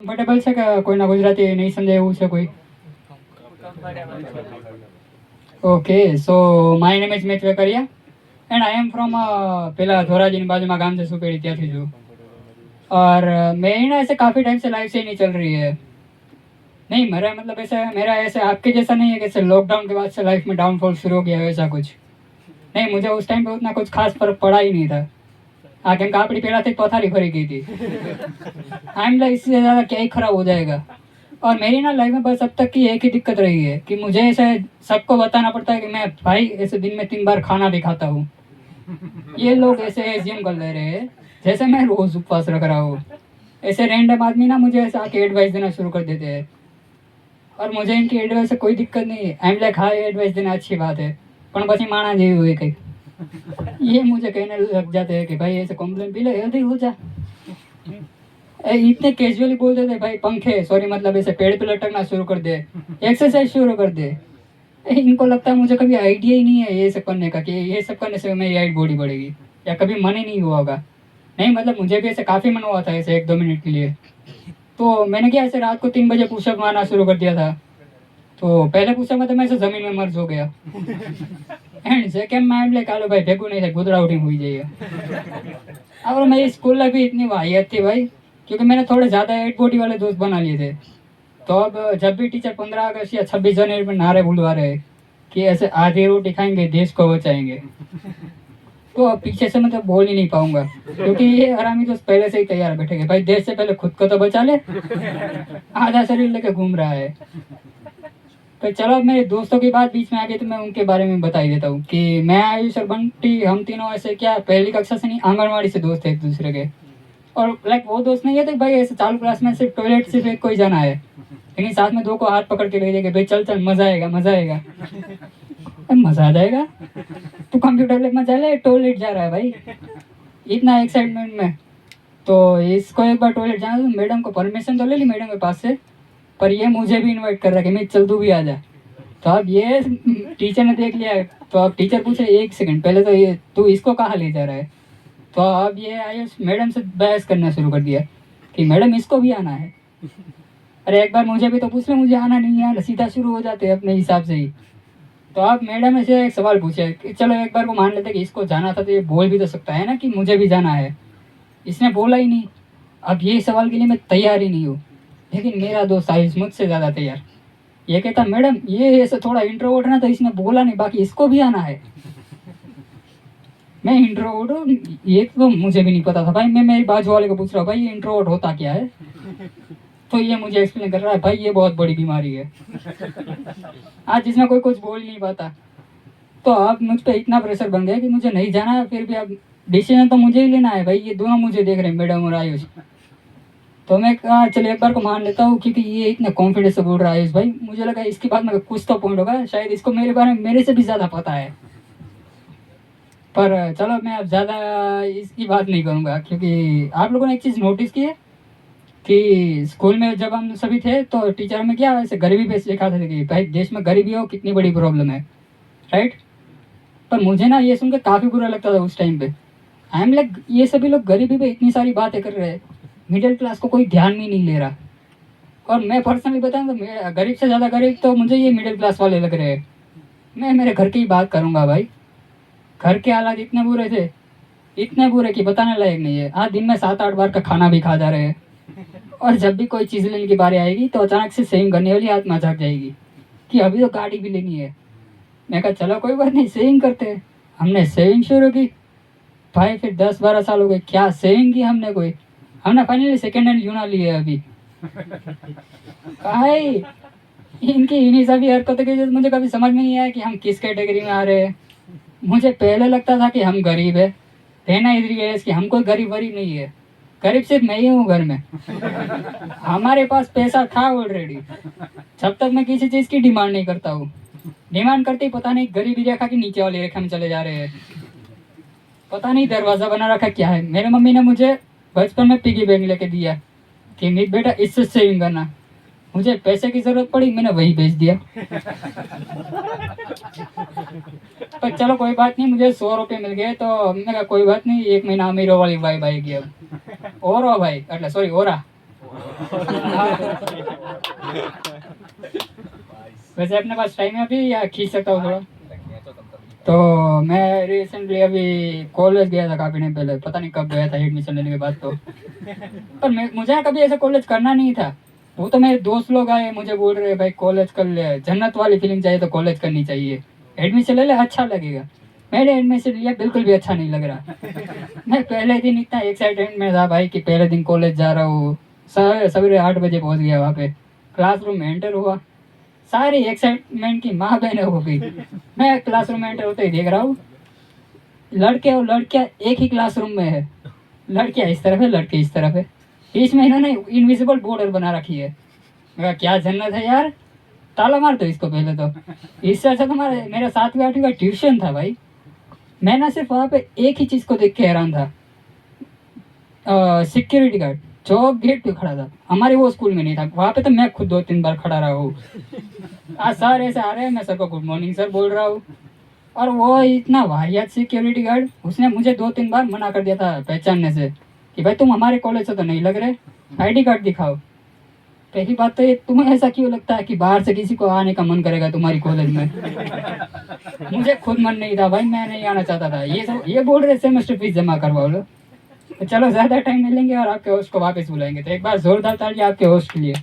Comfortable છે કે કોઈના ગુજરાતી નહીં સમજાય એવું છે કોઈ? Okay, so my name is Mit Vekariya and I am from पेला धोराजी बाजू में गांव से सुपेड़ी त्या थी जो। और मैं ना ऐसे काफ़ी टाइम से लाइफ से ही नहीं चल रही है। नहीं मेरा मतलब ऐसा मेरा ऐसे आपके जैसा नहीं है कि ऐसे लॉकडाउन के बाद से लाइफ में डाउनफॉल शुरू हो गया वैसा कुछ नहीं। मुझे उस टाइम पे उतना कुछ खास फर्क पड़ा ही नहीं था। केम का अपनी पहला थी पथारी भरी गई थी। आई एम लाइक इससे ज़्यादा क्या ही खराब हो जाएगा। और मेरी ना लाइफ में बस अब तक की एक ही दिक्कत रही है कि मुझे ऐसे सबको बताना पड़ता है कि मैं भाई ऐसे दिन में 3 बार खाना भी खाता हूँ। ये लोग ऐसे एज्यूम कर ले रहे हैं जैसे मैं रोज उपवास रख रहा हूँ। ऐसे रैंडम आदमी ना मुझे ऐसे आके एडवाइस देना शुरू कर देते हैं और मुझे इनकी एडवाइस से कोई दिक्कत नहीं है। आई एम लाइक हाँ एडवाइस देना अच्छी बात है पर પછી માણા જેવી હોય કઈ ये मुझे कहने लग जाते हैं कि भाई ऐसे कॉम्प्लेन पी ले हेल्दी हो जा। इतने कैजुअली बोल देते भाई पंखे सॉरी मतलब ऐसे पेड़ पे लटकना शुरू कर दे, एक्सरसाइज शुरू कर दे। इनको लगता है मुझे कभी आइडिया ही नहीं है ये सब करने का कि ये सब करने से मेरी हाइट बॉडी बढ़ेगी या कभी मन ही नहीं हुआ होगा। नहीं मतलब मुझे भी ऐसे काफ़ी मन हुआ था ऐसे 1-2 मिनट के लिए। तो मैंने क्या ऐसे रात को 3 बजे पुशअप मारना शुरू कर दिया था। तो पहले पुशअप में तो मैं ऐसे ज़मीन में मर्ज हो गया एंड सेकेंड में लाइक आलो भाई भेगू नहीं थे गुदड़ा उठी हुई जाइए। और मेरी स्कूल लाइफ भी इतनी वाहियत थी भाई क्योंकि मैंने थोड़े ज़्यादा हाइट बॉडी वाले दोस्त बना लिए थे। तो अब जब भी टीचर 15 अगस्त या 26 जनवरी में नारे बुलवा रहे कि ऐसे आधी रोटी खाएंगे देश को बचाएंगे तो अब पीछे से मैं तो बोल ही नहीं पाऊंगा क्योंकि ये हरामी दोस्त पहले से ही तैयार बैठेंगे भाई देश से पहले खुद को तो बचा ले, आधा शरीर लेके घूम रहा है। तो चलो अब मेरे दोस्तों की बात बीच में आ गई तो मैं उनके बारे में बता ही देता हूँ कि मैं आयुष और बंटी हम तीनों ऐसे क्या पहली कक्षा से नहीं आंगनवाड़ी से दोस्त थे एक दूसरे के। और लाइक वो दोस्त नहीं है तो भाई ऐसे चालू क्लास में सिर्फ टॉयलेट सिर्फ एक कोई जाना है लेकिन साथ में 2 को हाथ पकड़ के ले जाएंगे भाई चल चल मजा आएगा मजा आएगा। मजा आ जाएगा तू कंप्यूटर लैब में चले टॉयलेट जा रहा है भाई इतना एक्साइटमेंट में। तो इसको एक बार टॉयलेट जाना तो मैडम को परमिशन तो ले ली मैडम के पास से पर ये मुझे भी इनवाइट कर रहा है कि मैं चल तू भी आ जा। तो अब ये टीचर ने देख लिया तो अब टीचर पूछे 1 सेकंड पहले तो ये तू इसको कहाँ ले जा रहा है। तो अब ये आयुष मैडम से बहस करना शुरू कर दिया कि मैडम इसको भी आना है। अरे एक बार मुझे भी तो पूछ ले मुझे आना नहीं आना सीधा शुरू हो जाते अपने हिसाब से ही। तो अब मैडम से एक सवाल पूछे कि चलो एक बार को मान लेते कि इसको जाना था तो ये बोल भी तो सकता है ना कि मुझे भी जाना है। इसने बोला ही नहीं। अब ये सवाल के लिए मैं तैयार ही नहीं हूँ लेकिन मेरा दोस्त आयुष मुझसे ज़्यादा तैयार। ये कहता मैडम ये ऐसे थोड़ा इंट्रोवर्ट ना तो इसने बोला नहीं बाकी इसको भी आना है। मैं इंट्रोवर्ट हूँ ये तो मुझे भी नहीं पता था भाई। मैं मेरी बाजू वाले को पूछ रहा हूँ भाई ये इंट्रोवर्ट होता क्या है। तो ये मुझे एक्सप्लेन कर रहा है भाई ये बहुत बड़ी बीमारी है आज जिसमें कोई कुछ बोल नहीं पाता। तो अब मुझ पर इतना प्रेशर बन गया कि मुझे नहीं जाना है फिर भी अब डिसीजन तो मुझे ही लेना है भाई। ये दोनों मुझे देख रहे हैं मैडम और आयुष। तो मैं कहा चलो एक बार को मान लेता हूँ क्योंकि ये इतने कॉन्फिडेंस से बोल रहा है आयुष भाई मुझे लगा इसके बाद में कुछ तो पॉइंट होगा शायद इसको मेरे बारे में मेरे से भी ज़्यादा पता है। पर चलो मैं अब ज़्यादा इसकी बात नहीं करूँगा क्योंकि आप लोगों ने एक चीज़ नोटिस की है कि स्कूल में जब हम सभी थे तो टीचर में क्या ऐसे गरीबी पे सिखाते थे कि भाई देश में गरीबी हो कितनी बड़ी प्रॉब्लम है राइट। पर मुझे ना ये सुन के काफ़ी बुरा लगता था उस टाइम पे। आई एम लाइक ये सभी लोग गरीबी पे इतनी सारी बातें कर रहे हैं मिडिल क्लास को कोई ध्यान भी नहीं ले रहा। और मैं पर्सनली बताऊँ तो मैं गरीब से ज़्यादा गरीब तो मुझे ये मिडिल क्लास वाले लग रहे हैं। मैं मेरे घर की ही बात करूँगा भाई। घर के हालात इतने बुरे थे इतने बुरे कि बताने लायक नहीं है। आज दिन में 7-8 बार का खाना भी खा जा रहे हैं और जब भी कोई चीज़ लेने की बारी आएगी तो अचानक से सेविंग करने वाली आत्मा जाग जाएगी कि अभी तो गाड़ी भी लेनी है। मैं कहा चलो कोई बात नहीं सेविंग करते हैं। हमने सेविंग शुरू की भाई फिर 10-12 साल हो गए क्या सेविंग की हमने फाइनली सेकेंड हैंड यूना लिए अभी। भाई इनकी इन्हीं सभी हरकतों की वजह से मुझे कभी समझ में नहीं आया कि हम किस कैटेगरी में आ रहे हैं। मुझे पहले लगता था कि हम गरीब है देना इधर कि हम कोई गरीब वरीब नहीं है। गरीब सिर्फ मैं ही हूँ घर में हमारे पास पैसा था ऑलरेडी। जब तक मैं किसी चीज़ की डिमांड नहीं करता हूँ डिमांड करते ही पता नहीं गरीबी रेखा की नीचे वाली रेखा में चले जा रहे हैं। पता नहीं दरवाज़ा बना रखा क्या है। मेरे मम्मी ने मुझे बचपन में पिगी बैंक लेके दिया कि नहीं बेटा इससे सेविंग करना। मुझे पैसे की ज़रूरत पड़ी मैंने वही बेच दिया। पर चलो कोई बात नहीं मुझे 100 रुपये मिल गए तो हमने कहा कोई बात नहीं 1 महीना अमीरों वाली वाइब आएगी अब। ओरो भाई એટલે સોરી ઓરા वैसे अपने पास टाइम है अभी या खींच सकता हूँ थोड़ा? तो मैं रिसेंटली अभी कॉलेज गया था काफी टाइम पहले, पता नहीं कब गया था एडमिशन लेने के बाद तो। पर मुझे कभी ऐसा कॉलेज करना नहीं था। वो तो मेरे दोस्त लोग आए मुझे बोल रहे भाई कॉलेज कर ले, जन्नत वाली फीलिंग चाहिए तो कॉलेज करनी चाहिए, एडमिशन ले ले अच्छा लगेगा। मैंने एडमिशन लिया, बिल्कुल भी अच्छा नहीं लग रहा। मैं पहले दिन इतना एक्साइटेड में था भाई कि पहले दिन कॉलेज जा रहा हूँ। सवेरे 8 बजे पहुंच गया वहाँ पे, क्लासरूम में एंटर हुआ, सारी एक्साइटमेंट की माँ बहन हो गई। मैं क्लासरूम में एंटर होते ही देख रहा हूँ लड़के और लड़कियाँ एक ही क्लासरूम में है, लड़कियाँ इस तरफ है लड़के इस तरफ है, बीच में इन्होंने इनविजिबल बॉर्डर बना रखी है। मैं कहा, क्या जन्नत है यार, ताला मार दो इसको पहले तो। इससे अच्छा तुम्हारे मेरा 7वीं 8वीं का ट्यूशन था भाई। मैं ना सिर्फ वहाँ पे एक ही चीज़ को देख के हैरान था, सिक्योरिटी गार्ड जो गेट पे खड़ा था। हमारे वो स्कूल में नहीं था, वहाँ पे तो मैं खुद 2-3 बार खड़ा रहा हूँ। आज सर ऐसे आ रहे हैं, मैं सर को गुड मॉर्निंग सर बोल रहा हूँ, और वो इतना वाहियात सिक्योरिटी गार्ड, उसने मुझे 2-3 बार मना कर दिया था पहचानने से कि भाई तुम हमारे कॉलेज से तो नहीं लग रहे, आईडी कार्ड दिखाओ। पहली बात तो ये, तुम्हें ऐसा क्यों लगता है कि बाहर से किसी को आने का मन करेगा तुम्हारी कॉलेज में? मुझे खुद मन नहीं था भाई, मैं नहीं आना चाहता था। ये बोल रहे सेमेस्टर फीस जमा करवाओ लो। तो चलो ज़्यादा टाइम नहीं लेंगे और आपके होस्ट को वापस बुलाएंगे। तो एक बार जोरदार ताली आपके होस्ट के लिए।